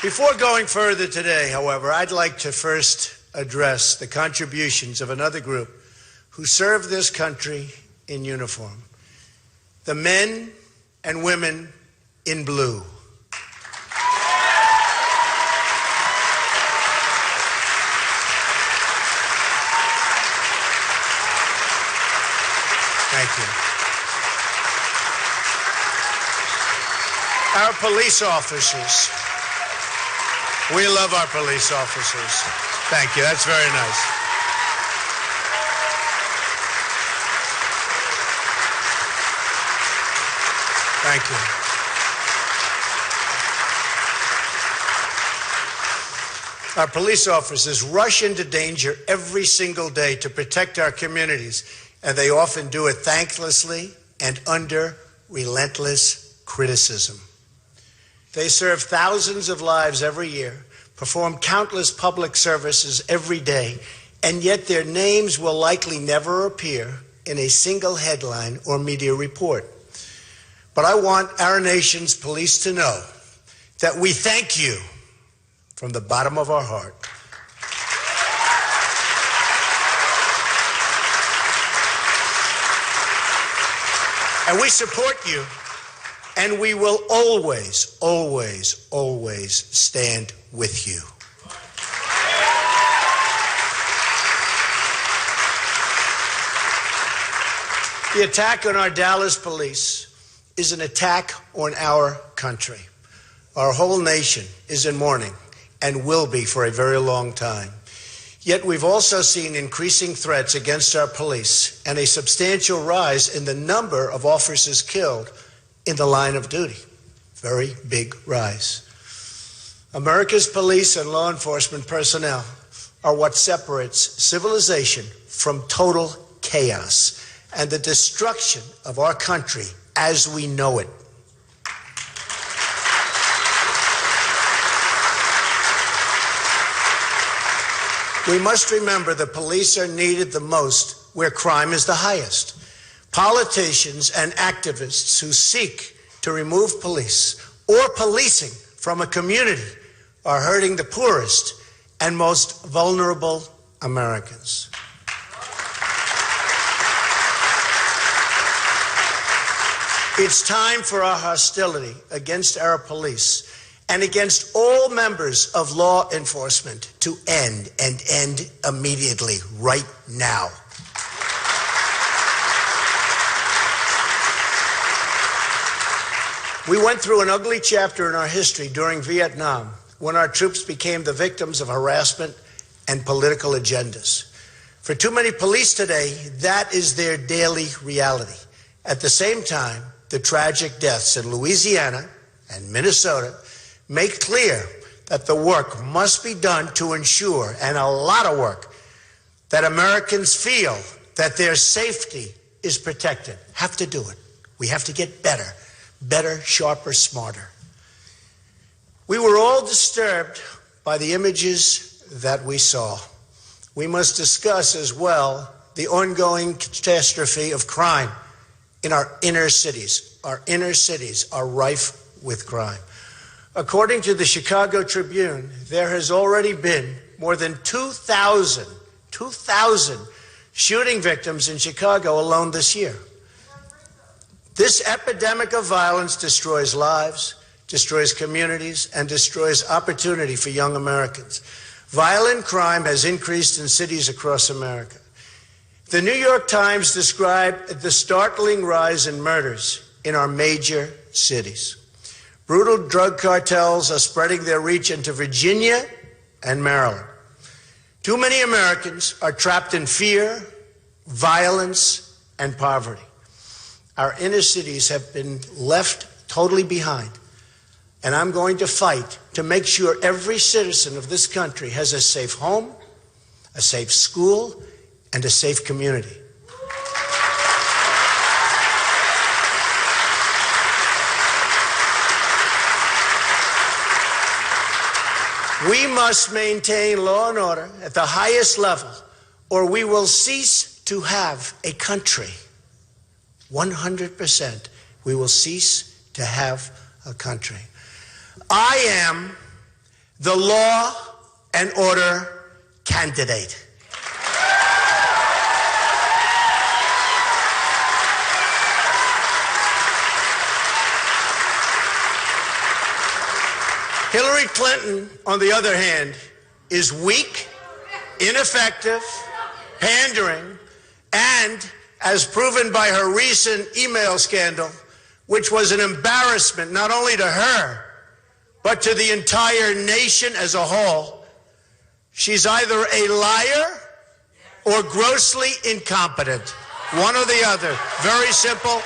Before going further today, however, I'd like to first address the contributions of another group who serve this country in uniform, the men and women in blue. Thank you. Our police officers. We love our police officers. Thank you. That's very nice. Thank you. Our police officers rush into danger every single day to protect our communities, and they often do it thanklessly and under relentless criticism. They serve thousands of lives every year, perform countless public services every day, and yet their names will likely never appear in a single headline or media report. But I want our nation's police to know that we thank you from the bottom of our heart. And we support you, and we will always, always, always stand with you. The attack on our Dallas police is an attack on our country. Our whole nation is in mourning and will be for a very long time. Yet we've also seen increasing threats against our police and a substantial rise in the number of officers killed in the line of duty. Very big rise. America's police and law enforcement personnel are what separates civilization from total chaos and the destruction of our country as we know it. We must remember the police are needed the most where crime is the highest. Politicians and activists who seek to remove police or policing from a community are hurting the poorest and most vulnerable Americans. It's time for our hostility against our police and against all members of law enforcement to end, and end immediately, right now. We went through an ugly chapter in our history during Vietnam when our troops became the victims of harassment and political agendas. For too many police today, that is their daily reality. At the same time, the tragic deaths in Louisiana and Minnesota make clear that the work must be done to ensure, and a lot of work, that Americans feel that their safety is protected. Have to do it. We have to get better. Better, sharper, smarter. We were all disturbed by the images that we saw. We must discuss as well the ongoing catastrophe of crime in our inner cities. Our inner cities are rife with crime. According to the Chicago Tribune, there has already been more than 2,000 shooting victims in Chicago alone this year. This epidemic of violence destroys lives, destroys communities, and destroys opportunity for young Americans. Violent crime has increased in cities across America. The New York Times described the startling rise in murders in our major cities. Brutal drug cartels are spreading their reach into Virginia and Maryland. Too many Americans are trapped in fear, violence, and poverty. Our inner cities have been left totally behind, and I'm going to fight to make sure every citizen of this country has a safe home, a safe school, and a safe community. We must maintain law and order at the highest level, or we will cease to have a country. 100%, we will cease to have a country. I am the law and order candidate. Hillary Clinton, on the other hand, is weak, ineffective, pandering, and, as proven by her recent email scandal, which was an embarrassment not only to her, but to the entire nation as a whole, she's either a liar or grossly incompetent. One or the other. Very simple.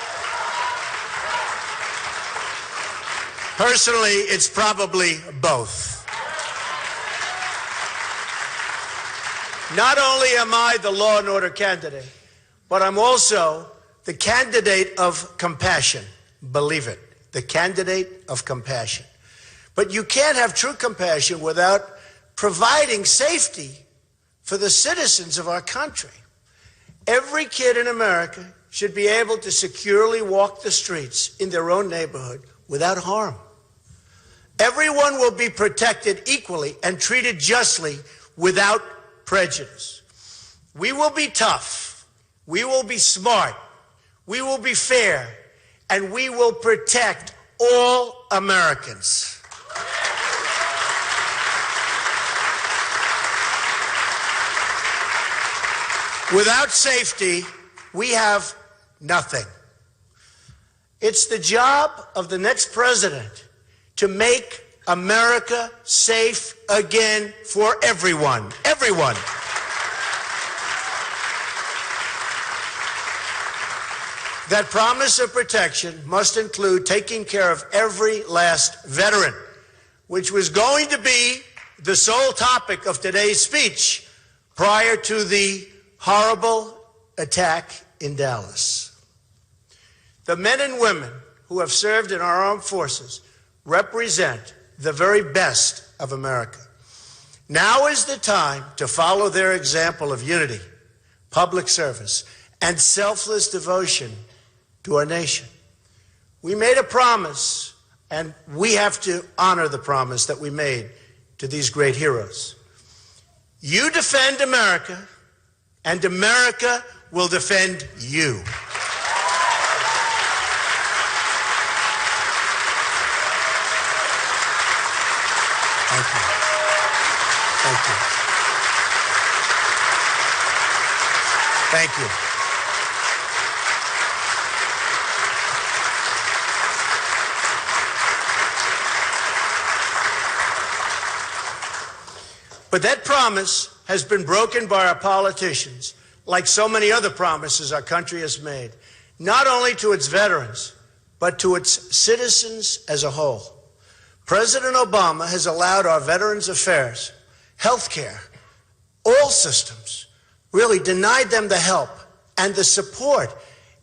Personally, it's probably both. Not only am I the law and order candidate, but I'm also the candidate of compassion. Believe it, the candidate of compassion. But you can't have true compassion without providing safety for the citizens of our country. Every kid in America should be able to securely walk the streets in their own neighborhood without harm. Everyone will be protected equally and treated justly without prejudice. We will be tough. We will be smart. We will be fair. And we will protect all Americans. Without safety, we have nothing. It's the job of the next president to make America safe again for everyone. Everyone. That promise of protection must include taking care of every last veteran, which was going to be the sole topic of today's speech prior to the horrible attack in Dallas. The men and women who have served in our armed forces represent the very best of America. Now is the time to follow their example of unity, public service, and selfless devotion to our nation. We made a promise, and we have to honor the promise that we made to these great heroes. You defend America, and America will defend you. Thank you. Thank you. Thank you. But that promise has been broken by our politicians, like so many other promises our country has made, not only to its veterans, but to its citizens as a whole. President Obama has allowed our Veterans Affairs, health care, all systems, really denied them the help and the support,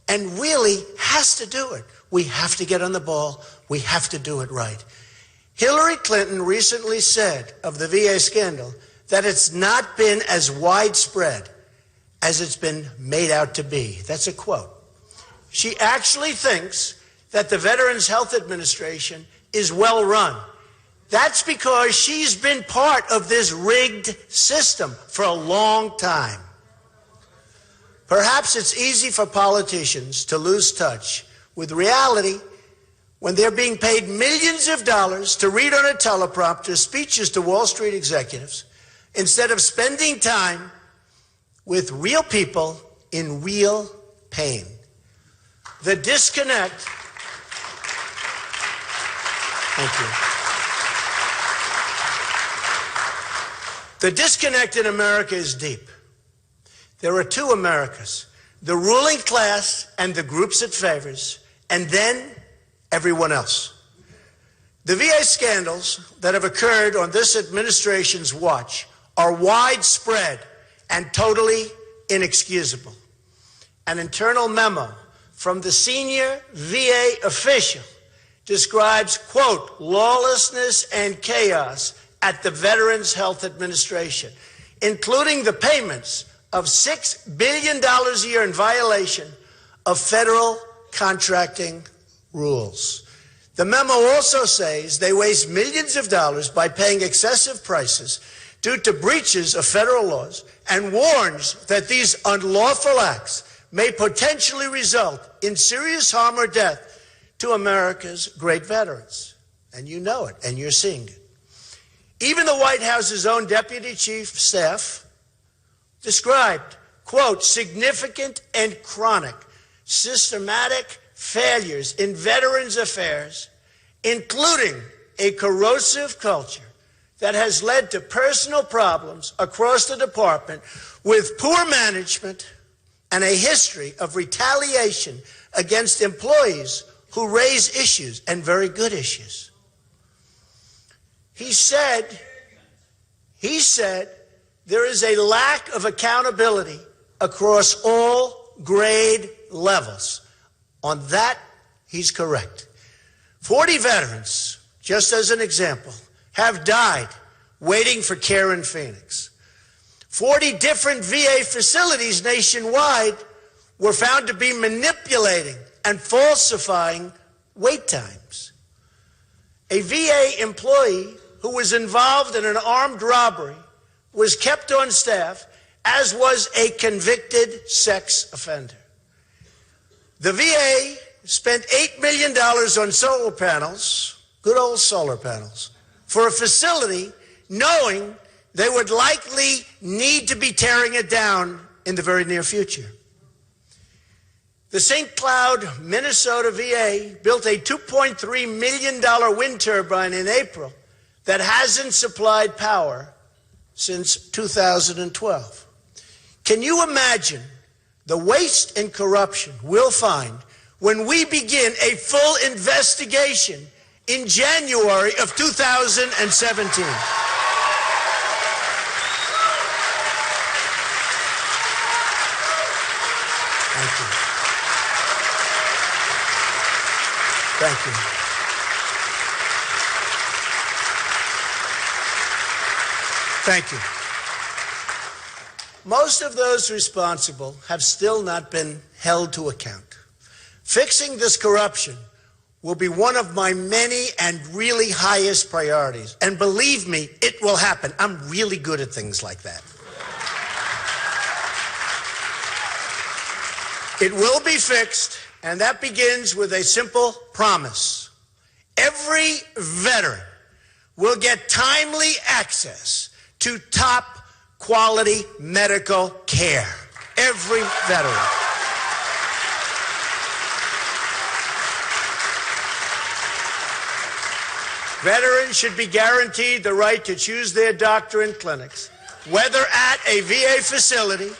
and really has to do it. We have to get on the ball. We have to do it right. Hillary Clinton recently said of the VA scandal that it's not been as widespread as it's been made out to be. That's a quote. She actually thinks that the Veterans Health Administration is well run. That's because she's been part of this rigged system for a long time. Perhaps it's easy for politicians to lose touch with reality when they're being paid millions of dollars to read on a teleprompter speeches to Wall Street executives instead of spending time with real people in real pain. The disconnect. Thank you. The disconnect in America is deep. There are two Americas, the ruling class and the groups it favors, and then everyone else. The VA scandals that have occurred on this administration's watch are widespread and totally inexcusable. An internal memo from the senior VA official describes, quote, lawlessness and chaos at the Veterans Health Administration, including the payments of $6 billion a year in violation of federal contracting rules. The memo also says they waste millions of dollars by paying excessive prices due to breaches of federal laws and warns that these unlawful acts may potentially result in serious harm or death to America's great veterans. And you know it, and you're seeing it. Even the White House's own Deputy Chief Staff described, quote, significant and chronic systematic failures in veterans affairs, including a corrosive culture that has led to personal problems across the department with poor management and a history of retaliation against employees who raise issues, and very good issues. He said there is a lack of accountability across all grade levels. On that, he's correct. 40 veterans, just as an example, have died waiting for care in Phoenix. 40 different VA facilities nationwide were found to be manipulating and falsifying wait times. A VA employee who was involved in an armed robbery was kept on staff, as was a convicted sex offender. The VA spent $8 million on solar panels, good old solar panels, for a facility knowing they would likely need to be tearing it down in the very near future. The St. Cloud, Minnesota VA built a $2.3 million wind turbine in April that hasn't supplied power since 2012. Can you imagine the waste and corruption we'll find when we begin a full investigation in January of 2017? Thank you. Thank you. Thank you. Most of those responsible have still not been held to account. Fixing this corruption will be one of my many and really highest priorities. And believe me, it will happen. I'm really good at things like that. It will be fixed, and that begins with a simple promise. Every veteran will get timely access to top quality medical care. Every veteran. Veterans should be guaranteed the right to choose their doctor and clinics, whether at a VA facility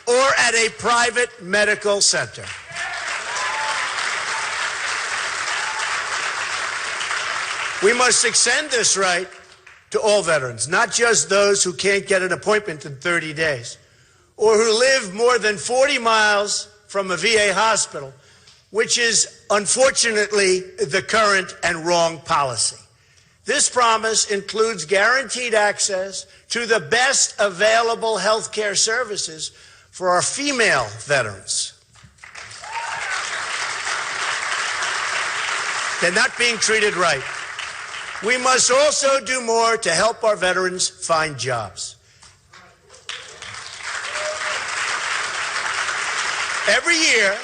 or at a private medical center. We must extend this right to all veterans, not just those who can't get an appointment in 30 days or who live more than 40 miles from a VA hospital, which is unfortunately the current and wrong policy. This promise includes guaranteed access to the best available health care services for our female veterans. They're not being treated right. We must also do more to help our veterans find jobs. Every year,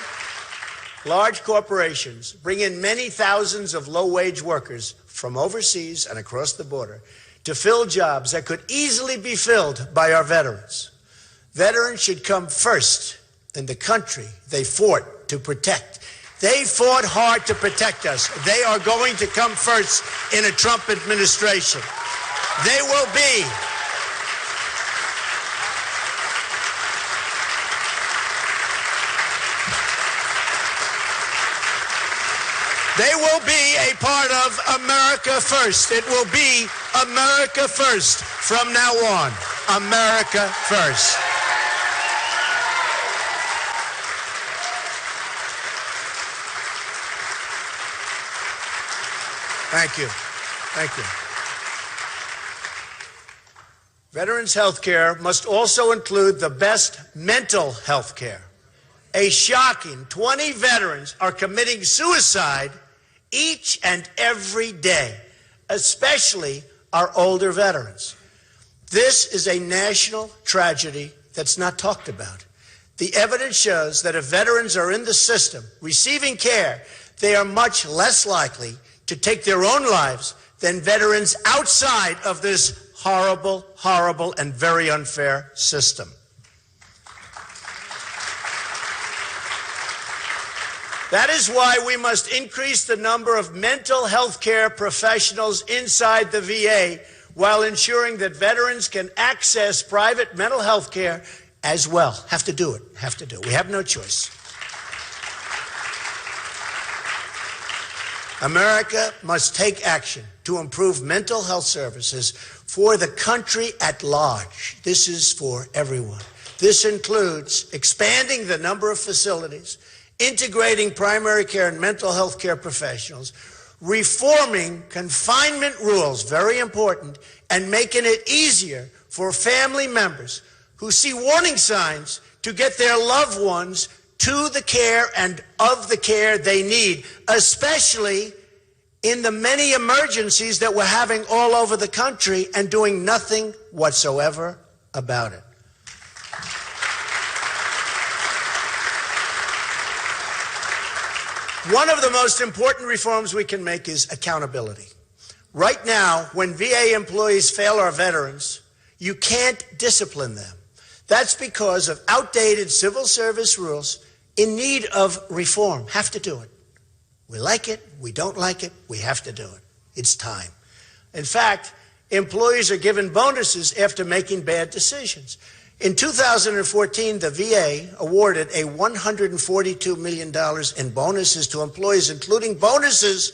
large corporations bring in many thousands of low-wage workers from overseas and across the border to fill jobs that could easily be filled by our veterans. Veterans should come first in the country they fought to protect. They fought hard to protect us. They are going to come first in a Trump administration. They will be a part of America First. It will be America First from now on. America First. Thank you. Thank you. Veterans health care must also include the best mental health care. A shocking 20 veterans are committing suicide each and every day, especially our older veterans. This is a national tragedy that's not talked about. The evidence shows that if veterans are in the system receiving care, they are much less likely to take their own lives than veterans outside of this horrible, horrible, and very unfair system. That is why we must increase the number of mental health care professionals inside the VA while ensuring that veterans can access private mental health care as well. Have to do it. We have no choice. America must take action to improve mental health services for the country at large. This is for everyone. This includes expanding the number of facilities, integrating primary care and mental health care professionals, reforming confinement rules, very important, and making it easier for family members who see warning signs to get their loved ones to the care and of the care they need, especially in the many emergencies that we're having all over the country and doing nothing whatsoever about it. One of the most important reforms we can make is accountability. Right now, when VA employees fail our veterans, you can't discipline them. That's because of outdated civil service rules in need of reform. Have to do it. We like it, we don't like it, we have to do it. It's time. In fact, employees are given bonuses after making bad decisions. In 2014, the VA awarded a $142 million in bonuses to employees, including bonuses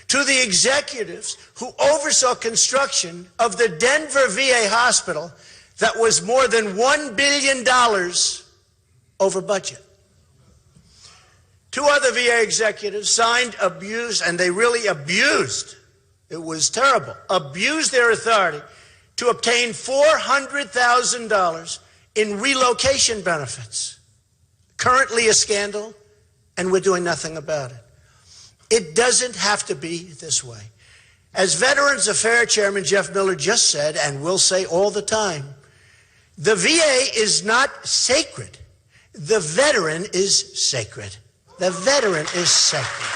to the executives who oversaw construction of the Denver VA hospital that was more than $1 billion over budget. Two other VA executives signed abuse, and they really abused, it was terrible, abused their authority to obtain $400,000 in relocation benefits. Currently a scandal, and we're doing nothing about it. It doesn't have to be this way. As Veterans Affairs Chairman Jeff Miller just said, and will say all the time, the VA is not sacred. The veteran is sacred. The veteran is sacred.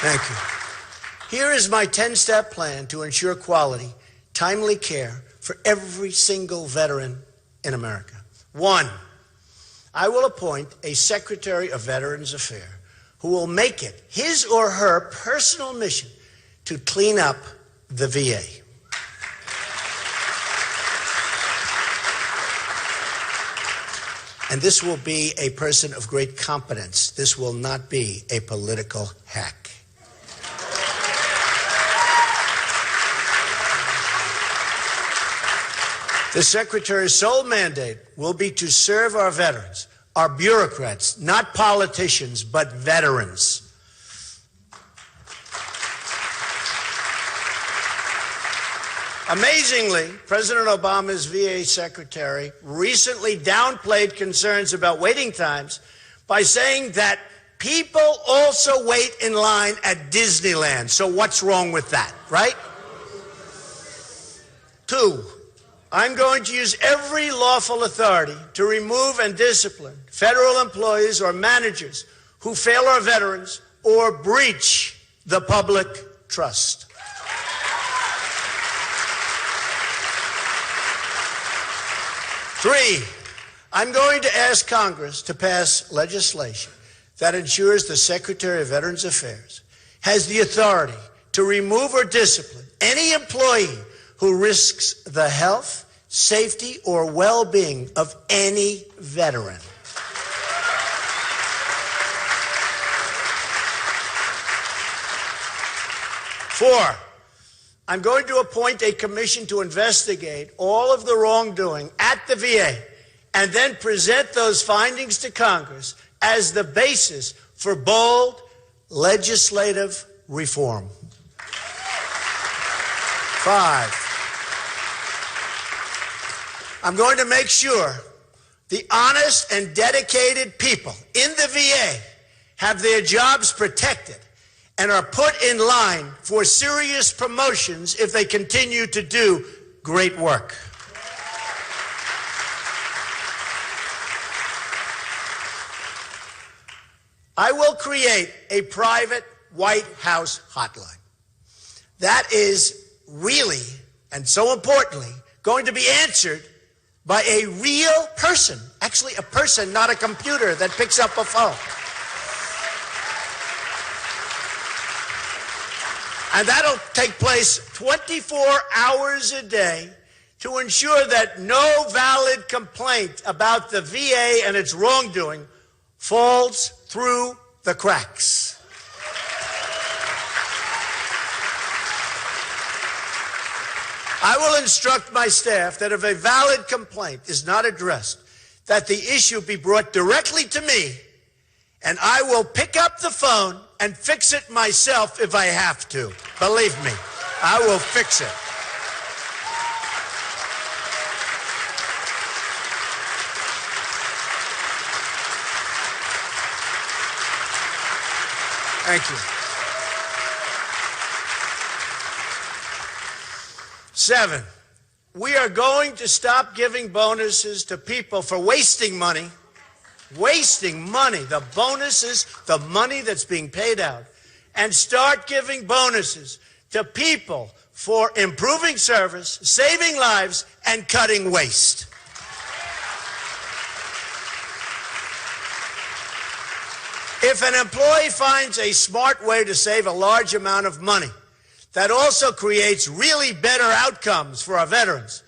Thank you. Here is my 10-step plan to ensure quality, timely care for every single veteran in America. 1, I will appoint a Secretary of Veterans Affairs who will make it his or her personal mission to clean up the VA. And this will be a person of great competence. This will not be a political hack. The Secretary's sole mandate will be to serve our veterans, our bureaucrats, not politicians, but veterans. Amazingly, President Obama's VA Secretary recently downplayed concerns about waiting times by saying that people also wait in line at Disneyland. So what's wrong with that, right? 2, I'm going to use every lawful authority to remove and discipline federal employees or managers who fail our veterans or breach the public trust. 3, I'm going to ask Congress to pass legislation that ensures the Secretary of Veterans Affairs has the authority to remove or discipline any employee who risks the health, safety, or well-being of any veteran. 4, I'm going to appoint a commission to investigate all of the wrongdoing at the VA and then present those findings to Congress as the basis for bold legislative reform. 5, I'm going to make sure the honest and dedicated people in the VA have their jobs protected and are put in line for serious promotions if they continue to do great work. I will create a private White House hotline. That is really, and so importantly, going to be answered by a real person. Actually, a person, not a computer that picks up a phone. And that'll take place 24 hours a day to ensure that no valid complaint about the VA and its wrongdoing falls through the cracks. I will instruct my staff that if a valid complaint is not addressed, that the issue be brought directly to me, and I will pick up the phone and fix it myself if I have to. Believe me, I will fix it. Thank you. 7, we are going to stop giving bonuses to people for wasting money. Wasting money, the bonuses, the money that's being paid out, and start giving bonuses to people for improving service, saving lives, and cutting waste. If an employee finds a smart way to save a large amount of money that also creates really better outcomes for our veterans,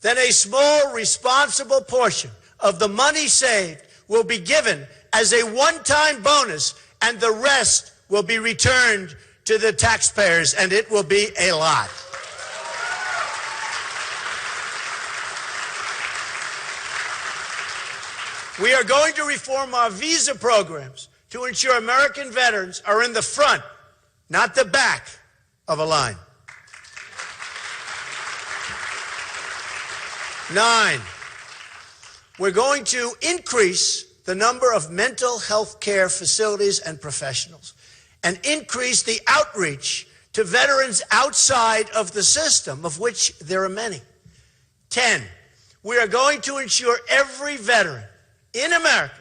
then a small, responsible portion of the money saved will be given as a one-time bonus, and the rest will be returned to the taxpayers, and it will be a lot. We are going to reform our visa programs to ensure American veterans are in the front, not the back, of a line. 9, we're going to increase the number of mental health care facilities and professionals and increase the outreach to veterans outside of the system, of which there are many. 10, we are going to ensure every veteran in America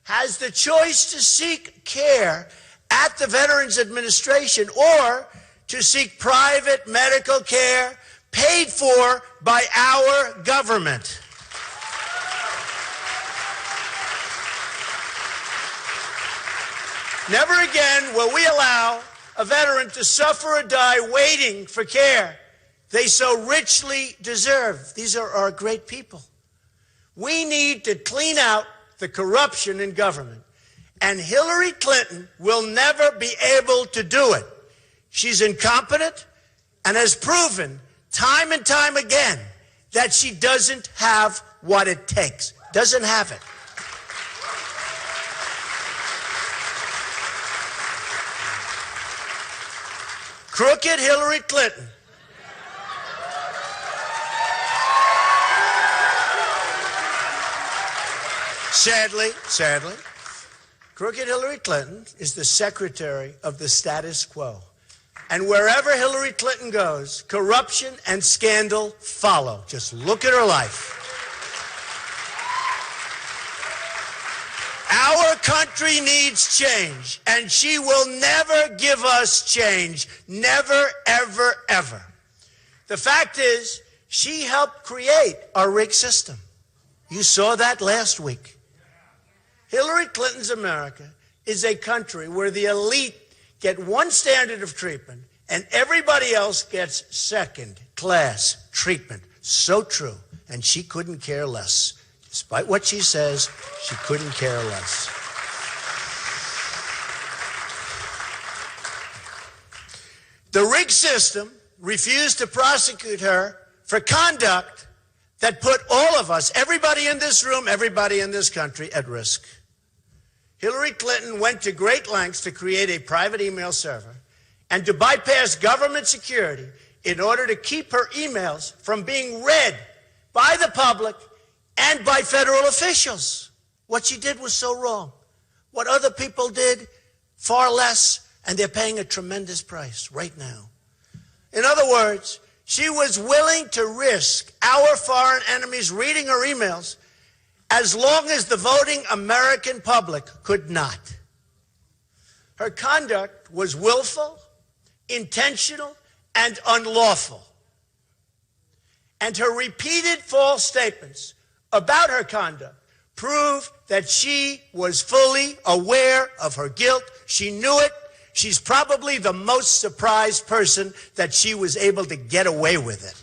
has the choice to seek care at the Veterans Administration or to seek private medical care paid for by our government. Never again will we allow a veteran to suffer or die waiting for care they so richly deserve. These are our great people. We need to clean out the corruption in government, and Hillary Clinton will never be able to do it. She's incompetent and has proven time and time again that she doesn't have what it takes. Doesn't have it. Crooked Hillary Clinton sadly, crooked Hillary Clinton is the secretary of the status quo. And wherever Hillary Clinton goes, corruption and scandal follow. Just look at her life. Our country needs change, and she will never give us change. Never, ever, ever. The fact is, she helped create our rigged system. You saw that last week. Hillary Clinton's America is a country where the elite get one standard of treatment and everybody else gets second-class treatment. So true. And she couldn't care less. Despite what she says, she couldn't care less. The rigged system refused to prosecute her for conduct that put all of us, everybody in this room, everybody in this country, at risk. Hillary Clinton went to great lengths to create a private email server and to bypass government security in order to keep her emails from being read by the public and by federal officials. What she did was so wrong. What other people did, far less, and they're paying a tremendous price right now. In other words, she was willing to risk our foreign enemies reading her emails as long as the voting American public could not. Her conduct was willful, intentional, and unlawful. And her repeated false statements about her conduct prove that she was fully aware of her guilt. She knew it. She's probably the most surprised person that she was able to get away with it.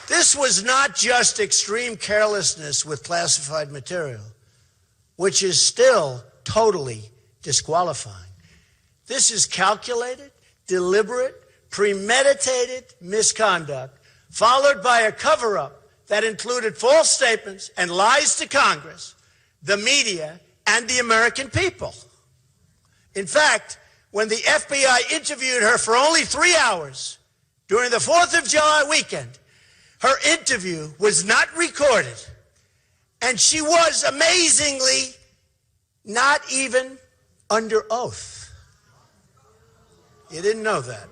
This was not just extreme carelessness with classified material, which is still totally disqualifying. This is calculated, deliberate, premeditated misconduct, followed by a cover-up that included false statements and lies to Congress, the media, and the American people. In fact, when the FBI interviewed her for only 3 hours during the 4th of July weekend, her interview was not recorded, and she was amazingly not even under oath. You didn't know that.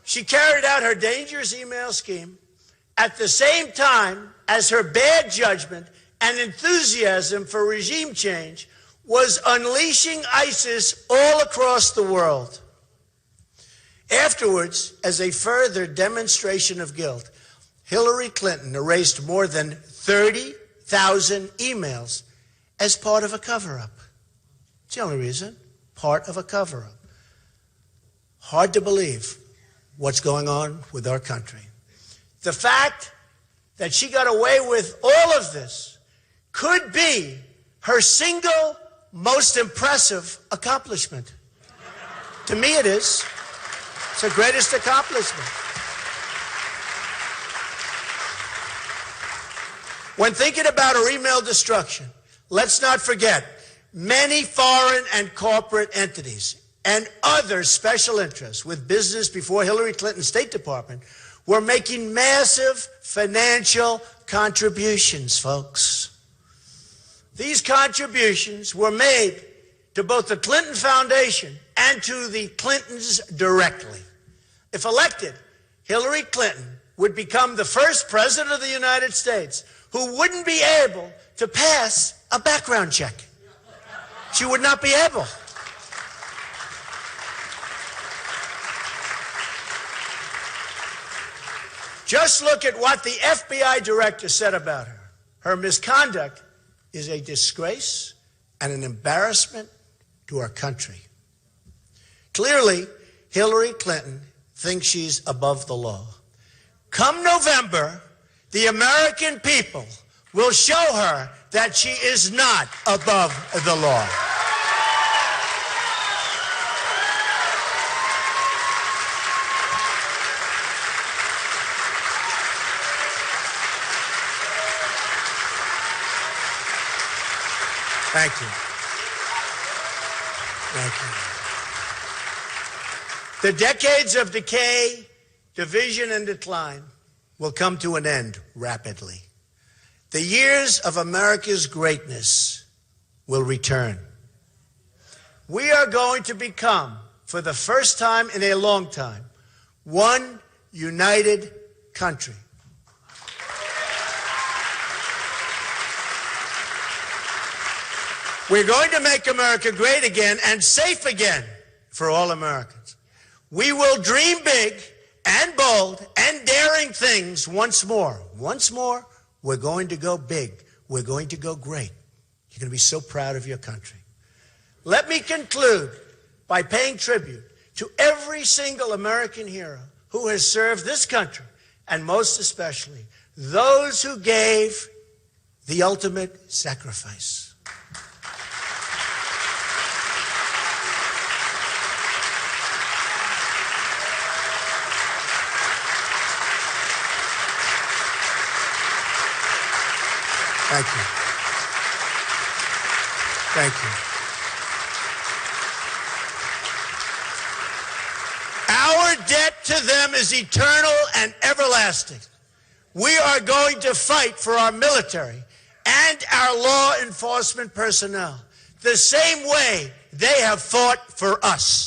She carried out her dangerous email scheme at the same time as her bad judgment and enthusiasm for regime change was unleashing ISIS all across the world. Afterwards, as a further demonstration of guilt, Hillary Clinton erased more than 30,000 emails as part of a cover-up. It's the only reason, part of a cover-up. Hard to believe what's going on with our country. The fact that she got away with all of this could be her single most impressive accomplishment. To me, it is. It's her greatest accomplishment. When thinking about her email destruction, let's not forget many foreign and corporate entities and other special interests with business before Hillary Clinton's State Department were making massive financial contributions, folks. These contributions were made to both the Clinton Foundation and to the Clintons directly. If elected, Hillary Clinton would become the first president of the United States who wouldn't be able to pass a background check. She would not be able. Just look at what the FBI director said about her. Her misconduct is a disgrace and an embarrassment to our country. Clearly, Hillary Clinton thinks she's above the law. Come November, the American people will show her that she is not above the law. Thank you. Thank you. The decades of decay, division, and decline will come to an end rapidly. The years of America's greatness will return. We are going to become, for the first time in a long time, one united country. We're going to make America great again and safe again for all Americans. We will dream big and bold and daring things once more. Once more, we're going to go big. We're going to go great. You're going to be so proud of your country. Let me conclude by paying tribute to every single American hero who has served this country, and most especially those who gave the ultimate sacrifice. Thank you. Thank you. debt to them is eternal and everlasting. We are going to fight for our military and our law enforcement personnel the same way they have fought for us.